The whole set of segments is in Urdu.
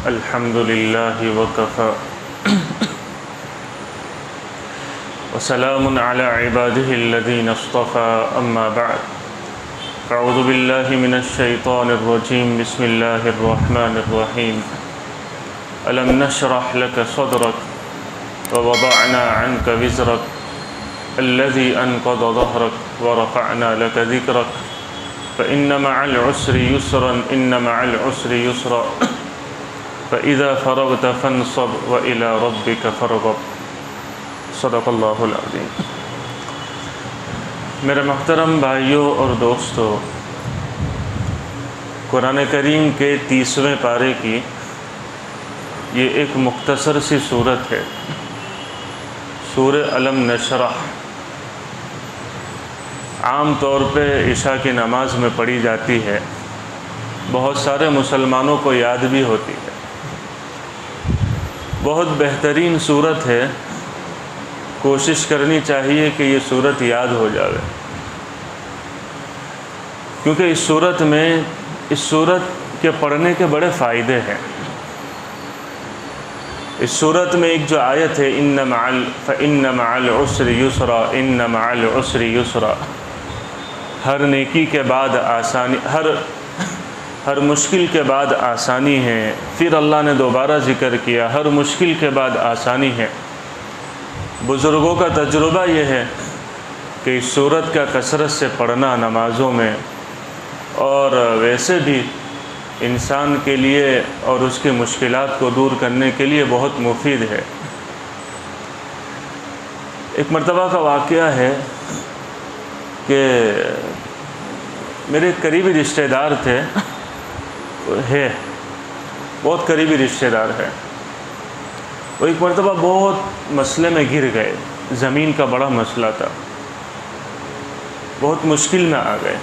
الحمد للہ وکفى وسلام علی عباده الذین اصطفى اما بعد اعوذ باللہ من الشیطان الرجیم بسم اللہ الرحمن الرحیم الم نشرح لك صدرك ووضعنا عنك وزرك الذي انقض ظهرك ورفعنا لك ذكرك فإن مع العسر يسرا إن مع العسر يسرا فإذا فرغت فانصب وإلى ربك فارغب صدق اللہ العظیم۔ میرے محترم بھائیوں اور دوستو، قرآن کریم کے 30ویں پارے کی یہ ایک مختصر سی صورت ہے، سورہ الم نشرح۔ عام طور پہ عشاء کی نماز میں پڑھی جاتی ہے، بہت سارے مسلمانوں کو یاد بھی ہوتی ہے۔ بہت بہترین صورت ہے، کوشش کرنی چاہیے کہ یہ صورت یاد ہو جاوے، کیونکہ اس صورت کے پڑھنے کے بڑے فائدے ہیں۔ اس صورت میں ایک جو آیت ہے فَإِنَّ مَعَ الْعُسْرِ يُسْرًا إِنَّ مَعَ الْعُسْرِ يُسْرًا، ہر نیکی کے بعد آسانی، ہر مشکل کے بعد آسانی ہے۔ پھر اللہ نے دوبارہ ذکر کیا ہر مشکل کے بعد آسانی ہے۔ بزرگوں کا تجربہ یہ ہے کہ اس صورت کا کثرت سے پڑھنا نمازوں میں اور ویسے بھی انسان کے لیے اور اس کی مشکلات کو دور کرنے کے لیے بہت مفید ہے۔ ایک مرتبہ کا واقعہ ہے کہ میرے قریبی رشتہ دار تھے، بہت قریبی رشتہ دار ہے۔ وہ ایک مرتبہ بہت مسئلے میں گر گئے، زمین کا بڑا مسئلہ تھا، بہت مشکل میں آ گئے۔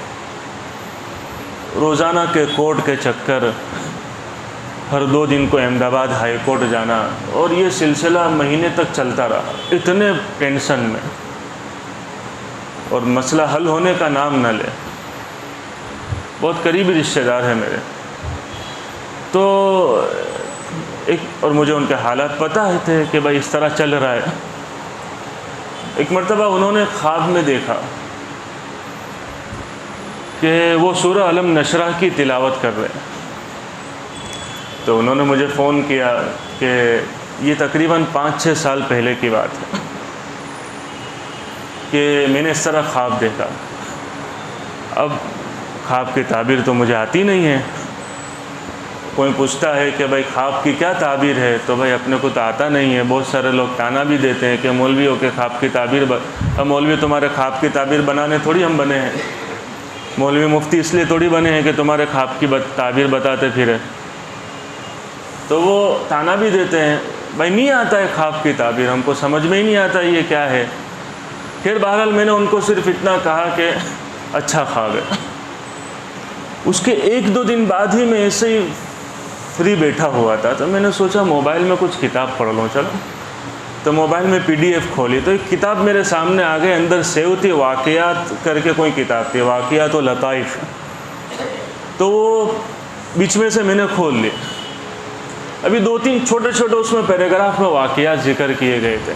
روزانہ کے کورٹ کے چکر، ہر 2 دن کو احمد آباد ہائی کورٹ جانا، اور یہ سلسلہ مہینے تک چلتا رہا، اتنے ٹینشن میں، اور مسئلہ حل ہونے کا نام نہ لے۔ بہت قریبی رشتہ دار ہے میرے، تو اور مجھے ان کے حالات پتہ تھے کہ بھائی اس طرح چل رہا ہے۔ ایک مرتبہ انہوں نے خواب میں دیکھا کہ وہ سورہ الم نشرح کی تلاوت کر رہے ہیں، تو انہوں نے مجھے فون کیا کہ یہ تقریباً 5-6 سال پہلے کی بات ہے کہ میں نے اس طرح خواب دیکھا۔ اب خواب کی تعبیر تو مجھے آتی نہیں ہے، کوئی پوچھتا ہے کہ بھائی خواب کی کیا تعبیر ہے، تو بھائی اپنے کو تو آتا نہیں ہے۔ بہت سارے لوگ تانا بھی دیتے ہیں کہ مولوی ہو کے خواب کی تعبیر مولوی تمہارے خواب کی تعبیر بنانے تھوڑی ہم بنے ہیں، مولوی مفتی اس لیے تھوڑی بنے ہیں کہ تمہارے خواب کی تعبیر بتاتے پھرے۔ تو وہ تانا بھی دیتے ہیں، بھائی نہیں آتا ہے خواب کی تعبیر، ہم کو سمجھ میں ہی نہیں آتا یہ کیا ہے۔ پھر بہرحال میں نے ان کو صرف اتنا کہا کہ اچھا خواب ہے۔ اس کے 1-2 دن بعد ہی میں ایسے ہی فری بیٹھا ہوا تھا، تو میں نے سوچا موبائل میں کچھ کتاب پڑھ لوں، چلو۔ تو موبائل میں PDF کھولی تو ایک کتاب میرے سامنے آ گئی، اندر سیو تھی، واقعات کر کے کوئی کتاب تھی، واقعات و لطائف۔ تو وہ بیچ میں سے میں نے کھول لی، ابھی 2-3 چھوٹے اس میں پیراگراف میں واقعات ذکر کیے گئے تھے۔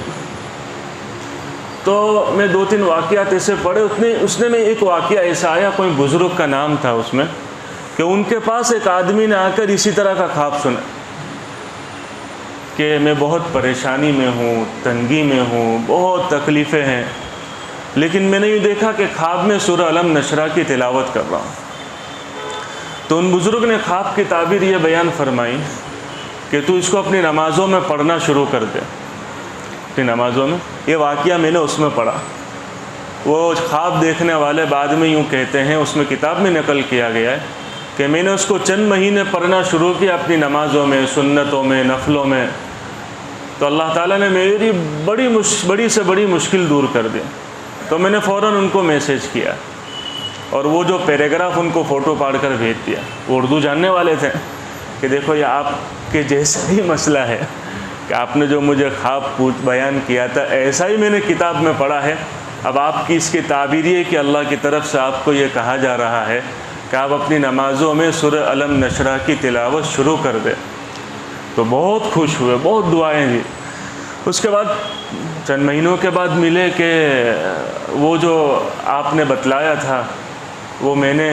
تو میں 2-3 واقعات ایسے پڑھے، اس نے میں ایک واقعہ ایسا آیا، کوئی بزرگ کا نام تھا اس میں، کہ ان کے پاس ایک آدمی نے آ کر اسی طرح کا خواب سنا کہ میں بہت پریشانی میں ہوں، تنگی میں ہوں، بہت تکلیفیں ہیں، لیکن میں نے یہ دیکھا کہ خواب میں سورہ الم نشرح کی تلاوت کر رہا ہوں۔ تو ان بزرگ نے خواب کی تعبیر یہ بیان فرمائی کہ تو اس کو اپنی نمازوں میں پڑھنا شروع کر دے، اپنی نمازوں میں۔ یہ واقعہ میں نے اس میں پڑھا۔ وہ خواب دیکھنے والے بعد میں یوں کہتے ہیں، اس میں کتاب میں نقل کیا گیا ہے کہ میں نے اس کو چند مہینے پڑھنا شروع کیا اپنی نمازوں میں، سنتوں میں، نفلوں میں، تو اللہ تعالیٰ نے میری بڑی سے بڑی مشکل دور کر دی۔ تو میں نے فوراً ان کو میسیج کیا، اور وہ جو پیراگراف ان کو فوٹو پاڑ کر بھیج دیا۔ وہ اردو جاننے والے تھے کہ دیکھو یہ آپ کے جیسا ہی مسئلہ ہے، کہ آپ نے جو مجھے خواب بیان کیا تھا ایسا ہی میں نے کتاب میں پڑھا ہے۔ اب آپ کی اس کی تعبیر یہ کہ اللہ کی طرف سے آپ کو یہ کہا جا رہا ہے کہ آپ اپنی نمازوں میں سورہ الم نشرح کی تلاوت شروع کر دیں۔ تو بہت خوش ہوئے، بہت دعائیں دی۔ اس کے بعد چند مہینوں کے بعد ملے کہ وہ جو آپ نے بتلایا تھا وہ میں نے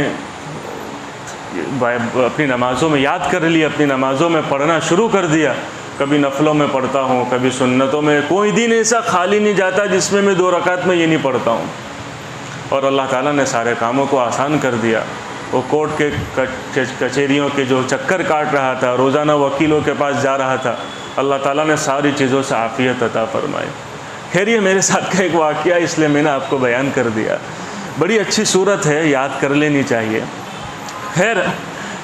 اپنی نمازوں میں یاد کر لی، اپنی نمازوں میں پڑھنا شروع کر دیا۔ کبھی نفلوں میں پڑھتا ہوں، کبھی سنتوں میں، کوئی دن ایسا خالی نہیں جاتا جس میں 2 رکعت میں یہ نہیں پڑھتا ہوں۔ اور اللہ تعالیٰ نے سارے کاموں کو آسان کر دیا۔ وہ کورٹ کے کچہریوں کے جو چکر کاٹ رہا تھا، روزانہ وکیلوں کے پاس جا رہا تھا، اللہ تعالیٰ نے ساری چیزوں سے عافیت عطا فرمائی۔ خیر یہ میرے ساتھ کا ایک واقعہ، اس لیے میں نے آپ کو بیان کر دیا۔ بڑی اچھی صورت ہے، یاد کر لینی چاہیے۔ خیر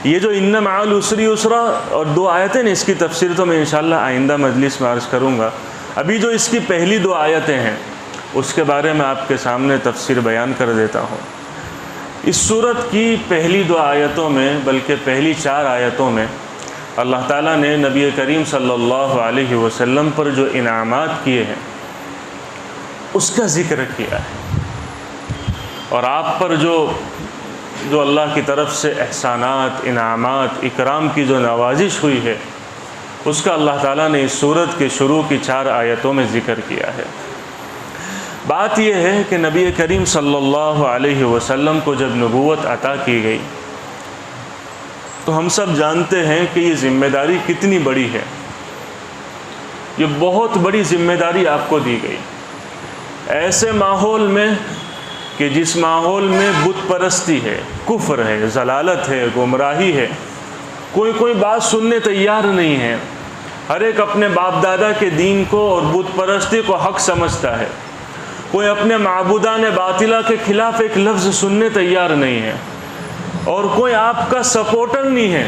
یہ جو ان مع العسر یسرا اور 2 آیتیں نے، اس کی تفسیر تو میں انشاءاللہ آئندہ مجلس میں عرض کروں گا۔ ابھی جو اس کی پہلی 2 آیتیں ہیں اس کے بارے میں آپ کے سامنے تفسیر بیان کر دیتا ہوں۔ اس سورت کی پہلی 2 آیتوں میں، بلکہ پہلی 4 آیتوں میں اللہ تعالیٰ نے نبی کریم صلی اللہ علیہ وسلم پر جو انعامات کیے ہیں اس کا ذکر کیا ہے، اور آپ پر جو اللہ کی طرف سے احسانات، انعامات، اکرام کی جو نوازش ہوئی ہے اس کا اللہ تعالیٰ نے اس سورت کے شروع کی 4 آیتوں میں ذکر کیا ہے۔ بات یہ ہے کہ نبی کریم صلی اللہ علیہ وسلم کو جب نبوت عطا کی گئی تو ہم سب جانتے ہیں کہ یہ ذمہ داری کتنی بڑی ہے۔ یہ بہت بڑی ذمہ داری آپ کو دی گئی، ایسے ماحول میں کہ جس ماحول میں بت پرستی ہے، کفر ہے، ضلالت ہے، گمراہی ہے، کوئی بات سننے تیار نہیں ہے، ہر ایک اپنے باپ دادا کے دین کو اور بت پرستی کو حق سمجھتا ہے، کوئی اپنے معبودان باطلہ کے خلاف ایک لفظ سننے تیار نہیں ہے، اور کوئی آپ کا سپورٹر نہیں ہے۔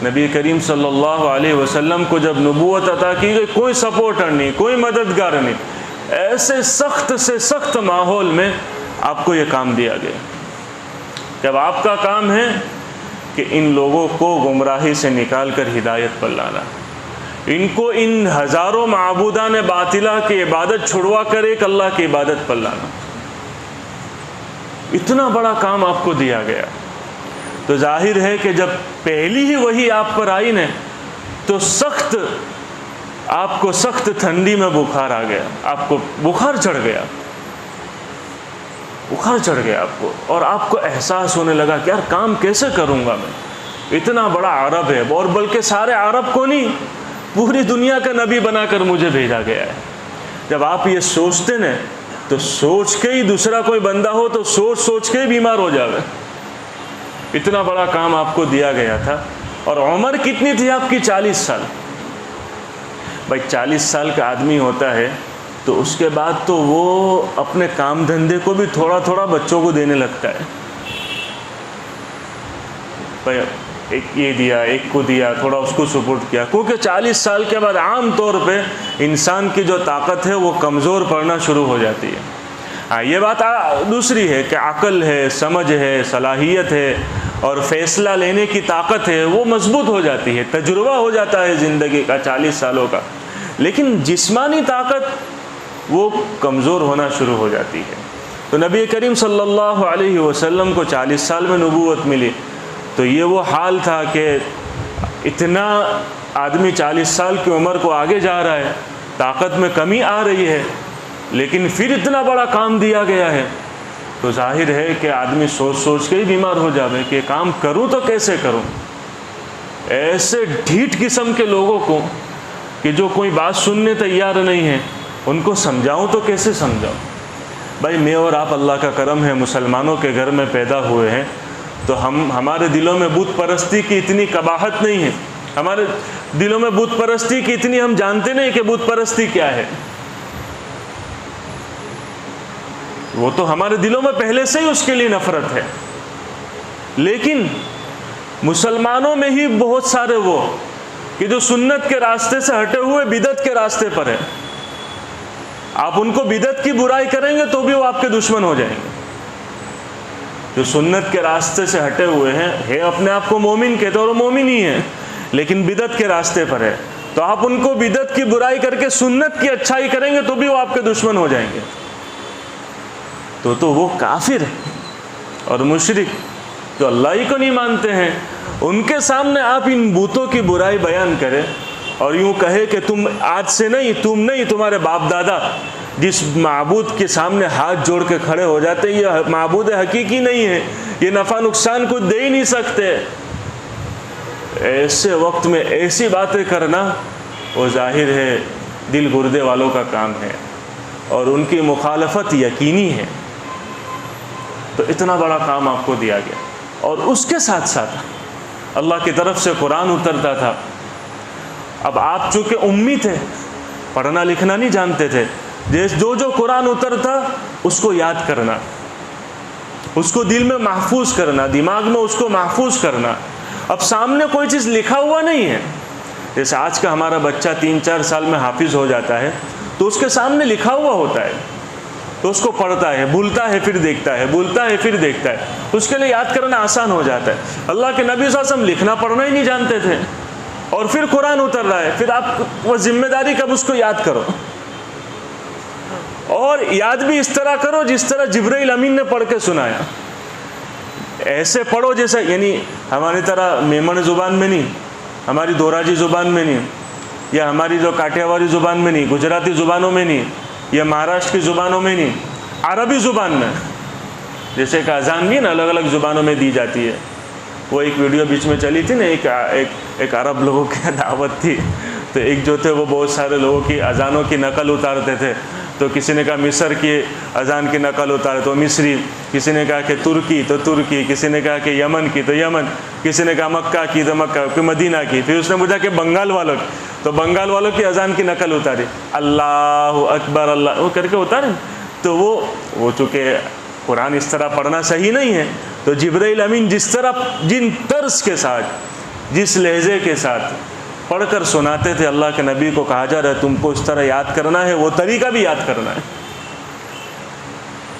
نبی کریم صلی اللہ علیہ وسلم کو جب نبوت عطا کی گئی، کوئی سپورٹر نہیں، کوئی مددگار نہیں، ایسے سخت سے سخت ماحول میں آپ کو یہ کام دیا گیا۔ جب آپ کا کام ہے کہ ان لوگوں کو گمراہی سے نکال کر ہدایت پر لانا، ان کو ان ہزاروں معبودان باطلہ کی عبادت چھڑوا کر ایک اللہ کی عبادت پر لانا، اتنا بڑا کام آپ کو دیا گیا۔ تو ظاہر ہے کہ جب پہلی ہی وحی آپ پر آئی نا تو آپ کو سخت ٹھنڈی میں بخار آ گیا، آپ کو بخار چڑھ گیا آپ کو، اور آپ کو احساس ہونے لگا کہ یار کام کیسے کروں گا میں، اتنا بڑا عرب ہے، اور بلکہ سارے عرب کو نہیں، پوری دنیا کا نبی بنا کر مجھے بھیجا گیا ہے۔ جب آپ یہ سوچتے نا تو سوچ کے ہی دوسرا کوئی بندہ ہو تو سوچ کے ہی بیمار ہو جاوے، اتنا بڑا کام آپ کو دیا گیا تھا۔ اور عمر کتنی تھی آپ کی؟ 40 سال۔ بھائی 40 سال کا آدمی ہوتا ہے تو اس کے بعد تو وہ اپنے کام دھندے کو بھی تھوڑا تھوڑا بچوں کو دینے لگتا ہے۔ بھائی ایک یہ دیا، ایک کو دیا، تھوڑا اس کو سپورٹ کیا، کیونکہ 40 سال کے بعد عام طور پہ انسان کی جو طاقت ہے وہ کمزور پڑنا شروع ہو جاتی ہے۔ ہاں یہ بات دوسری ہے کہ عقل ہے، سمجھ ہے، صلاحیت ہے اور فیصلہ لینے کی طاقت ہے، وہ مضبوط ہو جاتی ہے، تجربہ ہو جاتا ہے زندگی کا 40 سالوں کا، لیکن جسمانی طاقت وہ کمزور ہونا شروع ہو جاتی ہے۔ تو نبی کریم صلی اللہ علیہ وسلم کو 40 سال میں نبوت ملی، تو یہ وہ حال تھا کہ اتنا آدمی 40 سال کی عمر کو آگے جا رہا ہے، طاقت میں کمی آ رہی ہے، لیکن پھر اتنا بڑا کام دیا گیا ہے، تو ظاہر ہے کہ آدمی سوچ کے ہی بیمار ہو جاوے کہ کام کروں تو کیسے کروں۔ ایسے ڈھیٹ قسم کے لوگوں کو کہ جو کوئی بات سننے تیار نہیں ہے، ان کو سمجھاؤں تو کیسے سمجھاؤں؟ بھائی میں اور آپ اللہ کا کرم ہے مسلمانوں کے گھر میں پیدا ہوئے ہیں، تو ہمارے دلوں میں بت پرستی کی اتنی قباحت نہیں ہے، ہمارے دلوں میں بت پرستی کی اتنی ہم جانتے نہیں کہ بت پرستی کیا ہے، وہ تو ہمارے دلوں میں پہلے سے ہی اس کے لیے نفرت ہے۔ لیکن مسلمانوں میں ہی بہت سارے وہ کہ جو سنت کے راستے سے ہٹے ہوئے بدعت کے راستے پر ہے، آپ ان کو بدعت کی برائی کریں گے تو بھی وہ آپ کے دشمن ہو جائیں گے۔ جو سنت کے راستے سے ہٹے ہوئے ہیں اپنے آپ کو مومن کہتے اور وہ مومن ہی ہیں، لیکن بدعت کے راستے پر ہے، تو آپ ان کو بدعت کی برائی کر کے سنت کی اچھائی کریں گے تو بھی وہ آپ کے دشمن ہو جائیں گے۔ تو وہ کافر اور مشرک جو اللہ ہی کو نہیں مانتے ہیں، ان کے سامنے آپ ان بتوں کی برائی بیان کریں اور یوں کہے کہ تم آج سے نہیں، تم نہیں، تمہارے باپ دادا جس معبود کے سامنے ہاتھ جوڑ کے کھڑے ہو جاتے یہ معبود حقیقی نہیں ہے، یہ نفع نقصان کچھ دے ہی نہیں سکتے، ایسے وقت میں ایسی باتیں کرنا وہ ظاہر ہے دل گردے والوں کا کام ہے اور ان کی مخالفت یقینی ہے۔ تو اتنا بڑا کام آپ کو دیا گیا، اور اس کے ساتھ ساتھ اللہ کی طرف سے قرآن اترتا تھا۔ اب آپ چونکہ امی تھے، پڑھنا لکھنا نہیں جانتے تھے، جو قرآن اترتا اس کو یاد کرنا، اس کو دل میں محفوظ کرنا، دماغ میں اس کو محفوظ کرنا۔ اب سامنے کوئی چیز لکھا ہوا نہیں ہے، جیسے آج کا ہمارا بچہ 3-4 سال میں حافظ ہو جاتا ہے تو اس کے سامنے لکھا ہوا ہوتا ہے، تو اس کو پڑھتا ہے، بھولتا ہے پھر دیکھتا ہے، بھولتا ہے پھر دیکھتا ہے، اس کے لیے یاد کرنا آسان ہو جاتا ہے۔ اللہ کے نبی صلی اللہ علیہ وسلم لکھنا پڑھنا ہی نہیں جانتے تھے، اور پھر قرآن اتر رہا ہے، پھر آپ وہ ذمہ داری کب اس کو یاد کرو، اور یاد بھی اس طرح کرو جس طرح جبرائیل امین نے پڑھ کے سنایا، ایسے پڑھو جیسا، یعنی ہماری طرح میمن زبان میں نہیں، ہماری دوراجی زبان میں نہیں، یا ہماری جو کاٹیاواری زبان میں نہیں، گجراتی زبانوں میں نہیں، یا مہاراشٹر کی زبانوں میں نہیں، عربی زبان میں، جیسے کہ اذان بھی نا الگ الگ زبانوں میں دی جاتی ہے۔ وہ ایک ویڈیو بیچ میں چلی تھی نا، ایک عرب لوگوں کی دعوت تھی، تو ایک جو تھے وہ بہت سارے لوگوں کی اذانوں کی نقل اتارتے تھے، تو کسی نے کہا مصر کی اذان کی نقل اتارے تو مصری، کسی نے کہا کہ ترکی تو ترکی، کسی نے کہا کہ یمن کی تو یمن، کسی نے کہا مکہ کی تو مکہ، کہ مدینہ کی، پھر اس نے پوچھا کہ بنگال والوں کی، تو بنگال والوں کی اذان کی نقل اتاری، اللہ اکبر اللہ وہ کر کے اتارے۔ تو وہ چونکہ قرآن اس طرح پڑھنا صحیح نہیں ہے، تو جبرائیل امین جس طرح جن طرز کے ساتھ، جس لہجے کے ساتھ پڑھ کر سناتے تھے، اللہ کے نبی کو کہا جا رہا ہے تم کو اس طرح یاد کرنا ہے، وہ طریقہ بھی یاد کرنا ہے۔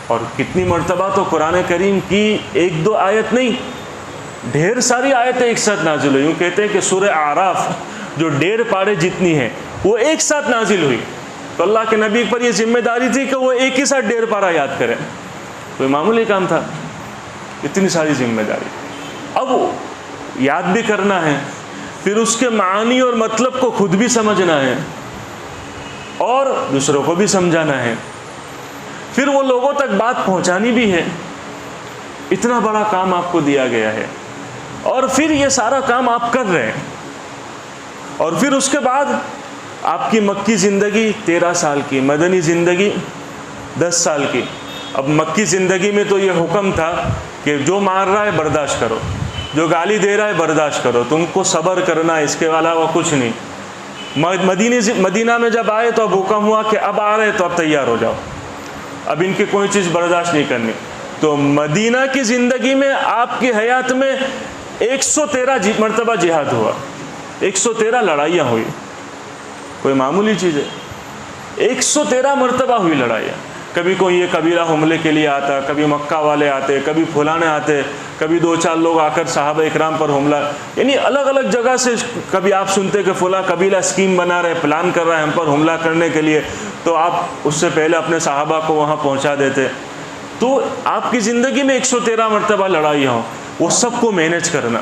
اور کتنی مرتبہ تو قرآن کریم کی 1-2 آیت نہیں، ڈھیر ساری آیتیں ایک ساتھ نازل ہوئی۔ یوں کہتے ہیں کہ سورہ اعراف جو 1.5 پارے جتنی ہے وہ ایک ساتھ نازل ہوئی، تو اللہ کے نبی پر یہ ذمہ داری تھی کہ وہ ایک ہی ساتھ 1.5 پارہ یاد کریں، کوئی معمولی کام تھا؟ اتنی ساری ذمہ داری، اب یاد بھی کرنا ہے، پھر اس کے معانی اور مطلب کو خود بھی سمجھنا ہے اور دوسروں کو بھی سمجھانا ہے، پھر وہ لوگوں تک بات پہنچانی بھی ہے۔ اتنا بڑا کام آپ کو دیا گیا ہے، اور پھر یہ سارا کام آپ کر رہے ہیں، اور پھر اس کے بعد آپ کی مکی زندگی 13 سال کی، مدنی زندگی 10 سال کی۔ اب مکی زندگی میں تو یہ حکم تھا کہ جو مار رہا ہے برداشت کرو، جو گالی دے رہا ہے برداشت کرو، تم کو صبر کرنا، اس کے علاوہ کچھ نہیں۔ مدینہ میں جب آئے تو اب حکم ہوا کہ اب آ رہے تو اب تیار ہو جاؤ، اب ان کی کوئی چیز برداشت نہیں کرنی۔ تو مدینہ کی زندگی میں آپ کی حیات میں 113 مرتبہ جہاد ہوا، 113 لڑائیاں ہوئی، کوئی معمولی چیز ہے؟ 113 مرتبہ ہوئی لڑائیاں۔ کبھی کوئی یہ قبیلہ حملے کے لیے آتا، کبھی مکہ والے آتے، کبھی فلانے آتے، کبھی 2-4 لوگ آ کر صحابہ اکرام پر حملہ، یعنی الگ الگ جگہ سے کبھی آپ سنتے کہ فلاں قبیلہ اسکیم بنا رہے، پلان کر رہا ہے ہم پر حملہ کرنے کے لیے، تو آپ اس سے پہلے اپنے صحابہ کو وہاں پہنچا دیتے۔ تو آپ کی زندگی میں 113 مرتبہ لڑائیاں ہوں، وہ سب کو مینیج کرنا،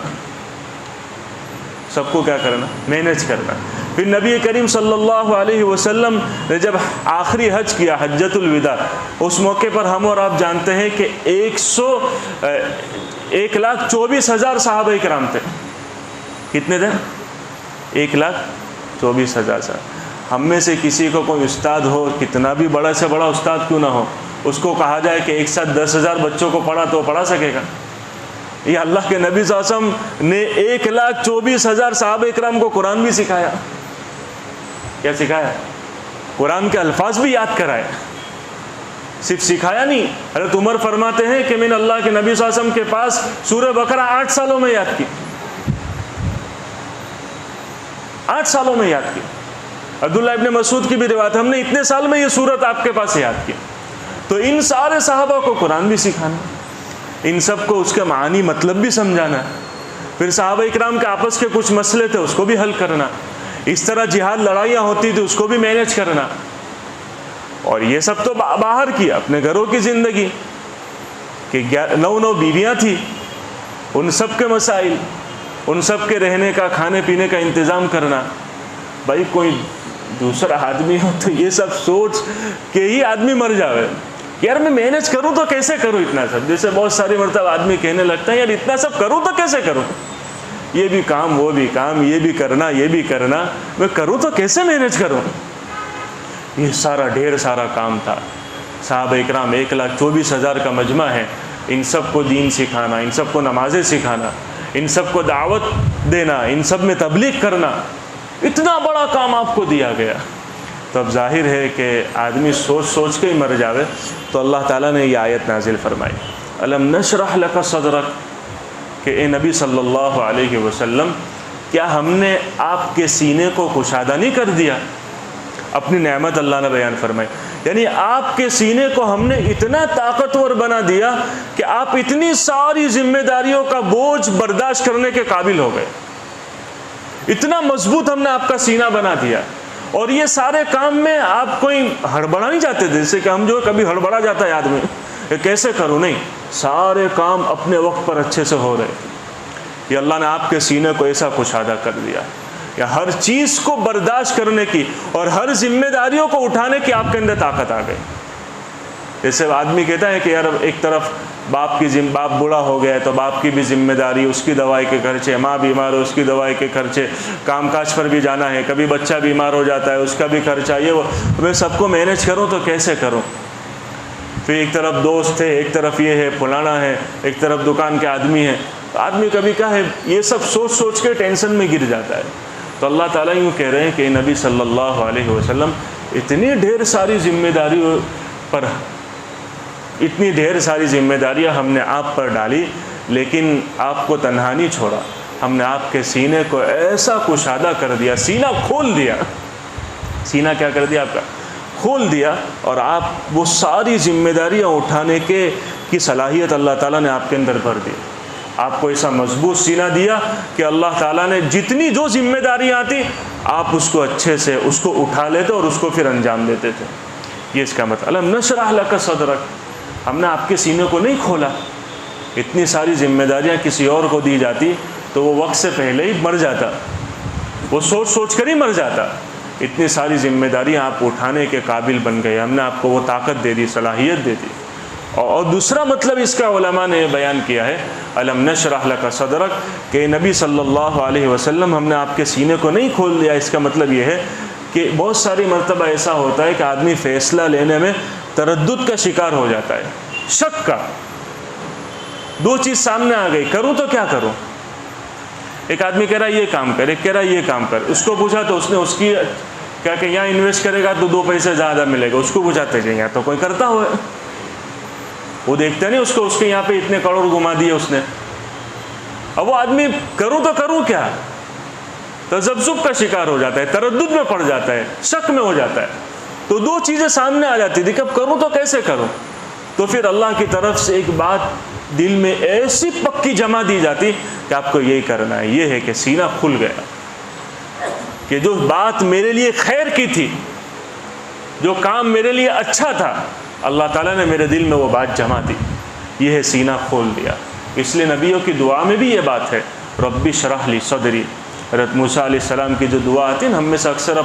سب کو کیا کرنا؟ مینیج کرنا۔ پھر نبی کریم صلی اللہ علیہ وسلم نے جب آخری حج کیا، حجۃ الوداع، اس موقع پر ہم اور آپ جانتے ہیں کہ 1,24,000 صحابہ کرام تھے۔ کتنے تھے؟ 1,24,000 صحابہ۔ ہم میں سے کسی کو کوئی استاد ہو، کتنا بھی بڑا سے بڑا استاد کیوں نہ ہو، اس کو کہا جائے کہ ایک ساتھ 10,000 بچوں کو پڑھا تو وہ پڑھا سکے گا؟ یہ اللہ کے نبی صلی اللہ علیہ وسلم نے 1,24,000 صحابہ اکرام کو قرآن بھی سکھایا۔ کیا سکھایا؟ قرآن کے الفاظ بھی یاد کرائے، صرف سکھایا نہیں۔ حضرت عمر فرماتے ہیں کہ میں نے اللہ کے نبی صلی اللہ علیہ وسلم کے پاس سورہ بقرہ 8 سالوں میں یاد کی، 8 سالوں میں یاد کی۔ عبداللہ ابن مسعود کی بھی روایت، ہم نے اتنے سال میں یہ سورت آپ کے پاس یاد کی۔ تو ان سارے صحابہ کو قرآن بھی سکھانا، ان سب کو اس کے معنی مطلب بھی سمجھانا، پھر صحابہ اکرام کے آپس کے کچھ مسئلے تھے اس کو بھی حل کرنا، اس طرح جہاد لڑائیاں ہوتی تھی اس کو بھی مینیج کرنا۔ اور یہ سب تو باہر کیا، اپنے گھروں کی زندگی کہ 9 بیویاں تھیں، ان سب کے مسائل، ان سب کے رہنے کا کھانے پینے کا انتظام کرنا. بھائی کوئی دوسرا آدمی ہو تو یہ سب سوچ کے ہی آدمی مر جاوے. یار میں مینج کروں تو کیسے کروں اتنا سب. جیسے بہت ساری مرتبہ آدمی کہنے لگتا ہے یار اتنا سب کروں تو کیسے کروں, یہ بھی کام وہ بھی کام, یہ بھی کرنا یہ بھی کرنا, میں کروں تو کیسے مینج کروں. یہ سارا ڈھیر سارا کام تھا. صحابہ اکرام 1,24,000 کا مجمع ہے, ان سب کو دین سکھانا, ان سب کو نمازیں سکھانا, ان سب کو دعوت دینا, ان سب میں تبلیغ کرنا, اتنا بڑا کام آپ کو دیا گیا. تو اب ظاہر ہے کہ آدمی سوچ سوچ کے ہی مر جاوے. تو اللہ تعالیٰ نے یہ آیت نازل فرمائی, الم نشرح لک صدرک, کہ اے نبی صلی اللہ علیہ وسلم کیا ہم نے آپ کے سینے کو کشادہ نہیں کر دیا. اپنی نعمت اللہ نے بیان فرمائی, یعنی آپ کے سینے کو ہم نے اتنا طاقتور بنا دیا کہ آپ اتنی ساری ذمہ داریوں کا بوجھ برداشت کرنے کے قابل ہو گئے. اتنا مضبوط ہم نے آپ کا سینہ بنا دیا. اور یہ سارے کام میں آپ کوئی ہڑبڑا نہیں جاتے تھے, جیسے کہ ہم جو کبھی ہڑبڑا جاتا ہے آدمی کہ کیسے کروں, نہیں, سارے کام اپنے وقت پر اچھے سے ہو رہے. یہ اللہ نے آپ کے سینے کو ایسا کشادہ کر دیا کہ ہر چیز کو برداشت کرنے کی اور ہر ذمہ داریوں کو اٹھانے کی آپ کے اندر طاقت آ گئی. جیسے آدمی کہتا ہے کہ یار ایک طرف باپ بوڑھا ہو گیا ہے تو باپ کی بھی ذمہ داری, اس کی دوائی کے خرچے, ماں بیمار ہو اس کی دوائی کے خرچے, کام کاج پر بھی جانا ہے, کبھی بچہ بیمار ہو جاتا ہے اس کا بھی خرچہ, یہ وہ, میں سب کو مینیج کروں تو کیسے کروں. پھر ایک طرف دوست ہے, ایک طرف یہ ہے فلانا ہے, ایک طرف دکان کے آدمی ہیں. آدمی کبھی کیا ہے یہ سب سوچ سوچ کے ٹینشن میں گر جاتا ہے. تو اللہ تعالیٰ یوں کہہ رہے ہیں کہ نبی صلی اللہ علیہ وسلم اتنی ڈھیر ساری ذمہ داریوں پر, اتنی ڈھیر ساری ذمہ داریاں ہم نے آپ پر ڈالی, لیکن آپ کو تنہا نہیں چھوڑا. ہم نے آپ کے سینے کو ایسا کشادہ کر دیا, سینہ کھول دیا. سینہ کیا کر دیا آپ کا, کھول دیا. اور آپ وہ ساری ذمہ داریاں اٹھانے کی صلاحیت اللہ تعالیٰ نے آپ کے اندر بھر دی. آپ کو ایسا مضبوط سینہ دیا کہ اللہ تعالیٰ نے جتنی جو ذمہ داریاں آتی آپ اس کو اچھے سے اس کو اٹھا لیتے اور اس کو پھر انجام دیتے تھے. یہ اس کا مطلب, الم نشرح لک صدرک, ہم نے آپ کے سینے کو نہیں کھولا. اتنی ساری ذمہ داریاں کسی اور کو دی جاتی تو وہ وقت سے پہلے ہی مر جاتا, وہ سوچ سوچ کر ہی مر جاتا. اتنی ساری ذمہ داریاں آپ اٹھانے کے قابل بن گئے, ہم نے آپ کو وہ طاقت دے دی, صلاحیت دے دی. اور دوسرا مطلب اس کا علماء نے بیان کیا ہے, الم نشرح لک صدرک, کہ نبی صلی اللہ علیہ وسلم ہم نے آپ کے سینے کو نہیں کھول دیا. اس کا مطلب یہ ہے کہ بہت ساری مرتبہ ایسا ہوتا ہے کہ آدمی فیصلہ لینے میں تردد کا شکار ہو جاتا ہے, شک کا. دو چیز سامنے آ گئی, کروں تو کیا کروں. ایک آدمی کہہ رہا ہے یہ کام کر, ایک کہہ رہا ہے یہ کام کر. اس کو پوچھا تو اس نے اس کی کیا کہ یہاں انویسٹ کرے گا تو 2 پیسے زیادہ ملے گا. اس کو پوچھاتے جائیں یہاں تو کوئی کرتا ہو, وہ دیکھتے نہیں اس کو, اس کے یہاں پہ اتنے کروڑ گھما دیے اس نے. اب وہ آدمی کروں تو کروں کیا, تذبذب کا شکار ہو جاتا ہے, تردد میں پڑ جاتا ہے, شک میں ہو جاتا ہے. تو 2 چیزیں سامنے آ جاتی تھی کہ اب کروں تو کیسے کروں. تو پھر اللہ کی طرف سے ایک بات دل میں ایسی پکی جمع دی جاتی کہ آپ کو یہی کرنا ہے. یہ ہے کہ سینہ کھل گیا کہ جو بات میرے لیے خیر کی تھی, جو کام میرے لیے اچھا تھا, اللہ تعالیٰ نے میرے دل میں وہ بات جمع دی. یہ ہے سینہ کھول دیا. اس لیے نبیوں کی دعا میں بھی یہ بات ہے, رب اشرح لی صدری. حضرت موسیٰ علیہ السلام کی جو دعا آتی ہے, ہم میں سے اکثر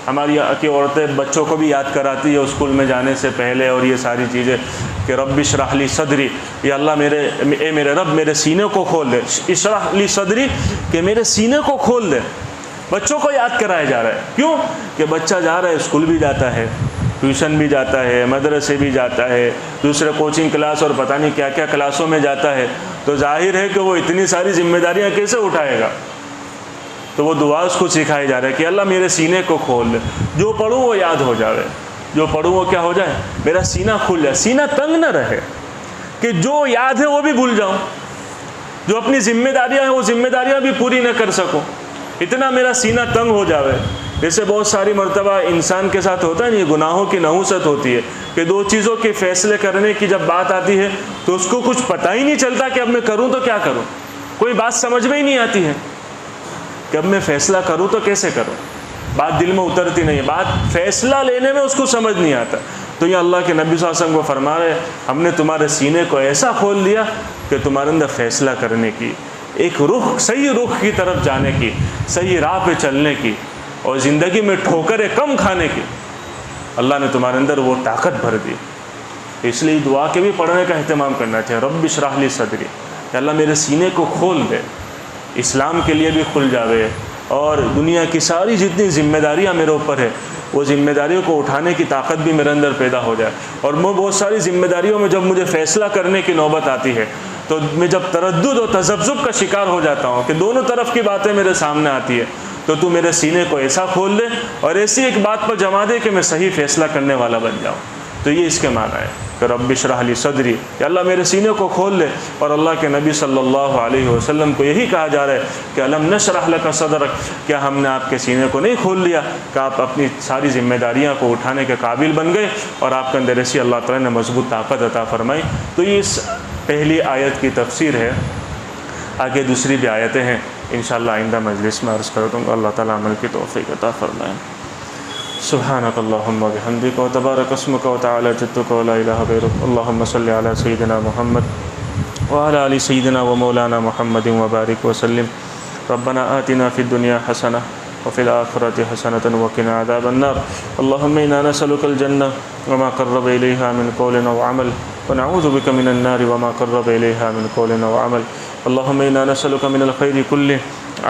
ہماری کی عورتیں بچوں کو بھی یاد کراتی ہے اسکول میں جانے سے پہلے, اور یہ ساری چیزیں کہ رب اشرح لی صدری, یا اللہ اے میرے رب میرے سینے کو کھول دے. اشرح لی صدری کہ میرے سینے کو کھول دے. بچوں کو یاد کرایا جا رہا ہے. کیوں کہ بچہ جا رہا ہے, اسکول بھی جاتا ہے, ٹیوشن بھی جاتا ہے, مدرسے بھی جاتا ہے, دوسرے کوچنگ کلاس اور پتہ نہیں کیا کیا کلاسوں میں جاتا ہے. تو ظاہر ہے کہ وہ اتنی ساری ذمہ داریاں کیسے اٹھائے گا. تو وہ دعا اس کو سکھائی جا رہا ہے کہ اللہ میرے سینے کو کھول دے, جو پڑھوں وہ یاد ہو جائے, جو پڑھوں وہ کیا ہو جائے, میرا سینہ کھل جائے. سینہ تنگ نہ رہے کہ جو یاد ہے وہ بھی بھول جاؤں, جو اپنی ذمہ داریاں ہیں وہ ذمہ داریاں بھی پوری نہ کر سکوں, اتنا میرا سینہ تنگ ہو جاوے. جیسے بہت ساری مرتبہ انسان کے ساتھ ہوتا ہے نا, یہ گناہوں کی نحوست ہوتی ہے کہ 2 چیزوں کے فیصلے کرنے کی جب بات آتی ہے تو اس کو کچھ پتہ ہی نہیں چلتا کہ اب میں کروں تو کیا کروں. کوئی بات سمجھ میں ہی نہیں آتی ہے کہ اب میں فیصلہ کروں تو کیسے کروں. بات دل میں اترتی نہیں ہے, بات فیصلہ لینے میں اس کو سمجھ نہیں آتا. تو یہ اللہ کے نبی صلی اللہ علیہ وسلم کو فرما رہے, ہم نے تمہارے سینے کو ایسا کھول دیا کہ تمہارے اندر فیصلہ کرنے کی, ایک رخ، صحیح رخ کی طرف جانے کی، صحیح راہ پہ چلنے کی، اور زندگی میں ٹھوکریں کم کھانے کی اللہ نے تمہارے اندر وہ طاقت بھر دی۔ اس لیے دعا کے بھی پڑھنے کا اہتمام کرنا چاہیے، رب اشرح لی صدری، کہ اللہ میرے سینے کو کھول دے، اسلام کے لیے بھی کھل جاوے، اور دنیا کی ساری جتنی ذمہ داریاں میرے اوپر ہے وہ ذمہ داریوں کو اٹھانے کی طاقت بھی میرے اندر پیدا ہو جائے، اور میں بہت ساری ذمہ داریوں میں جب مجھے فیصلہ کرنے کی نوبت آتی ہے تو میں جب تردد و تذبذب کا شکار ہو جاتا ہوں کہ دونوں طرف کی باتیں میرے سامنے آتی ہے، تو تو میرے سینے کو ایسا کھول دے اور ایسی ایک بات پر جما دے کہ میں صحیح فیصلہ کرنے والا بن جاؤں۔ تو یہ اس کے معنی ہے کہ رب اشرح لی صدری، کہ اللہ میرے سینے کو کھول لے۔ اور اللہ کے نبی صلی اللہ علیہ وسلم کو یہی کہا جا رہا ہے کہ الم نشرح لک صدرک، کیا ہم نے آپ کے سینے کو نہیں کھول لیا کہ آپ اپنی ساری ذمہ داریاں کو اٹھانے کے قابل بن گئے، اور آپ کے اندر ایسی اللہ تعالیٰ نے مضبوط طاقت عطا فرمائی۔ تو یہ اس پہلی آیت کی تفسیر ہے، آگے دوسری بھی آیتیں ہیں، انشاءاللہ آئندہ مجلس میں عرض کر دوں گا۔ اللہ تعالیٰ عمل کی توفیق عطا فرمائے۔ سبحانک اللہم و بحمدک و تبارک اسمک و تعالی جدک و لا الہ غیرک، اللہم صلی علی سیدنا محمد وعلی آل سیدنا و مولانا محمد وبارک وسلم۔ ربنا آتنا فی الدنیا حسنہ وفي الآخرة حسنة وقنا عذاب النار، اللهم إنا نسألك الجنة وما قرب إليها من قول أو عمل، ونعوذ بك من النار وما قرب إليها من قول أو عمل، اللهم إنا نسألك من الخير كله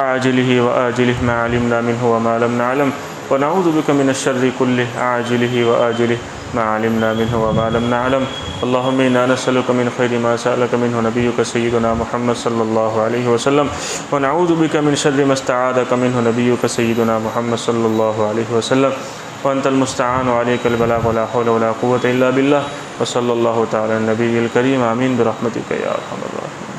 عاجله وآجله ما علمنا منه وما لم نعلم، ونعوذ بك من الشر كله عاجله وآجله ما علمنا منه وما لم نعلم، اللهم إنا نسألك من خير ما سألك منه نبيك سيدنا محمد صلى الله عليه وسلم، ونعوذ بك من شر ما استعاذك منه نبيك سيدنا محمد صلى الله عليه وسلم، وأنت المستعان وعليك البلاغ ولا حول ولا قوة إلا بالله، وصلى الله تعالى على النبي الكريم، آمين برحمتك يا أرحم الراحمين۔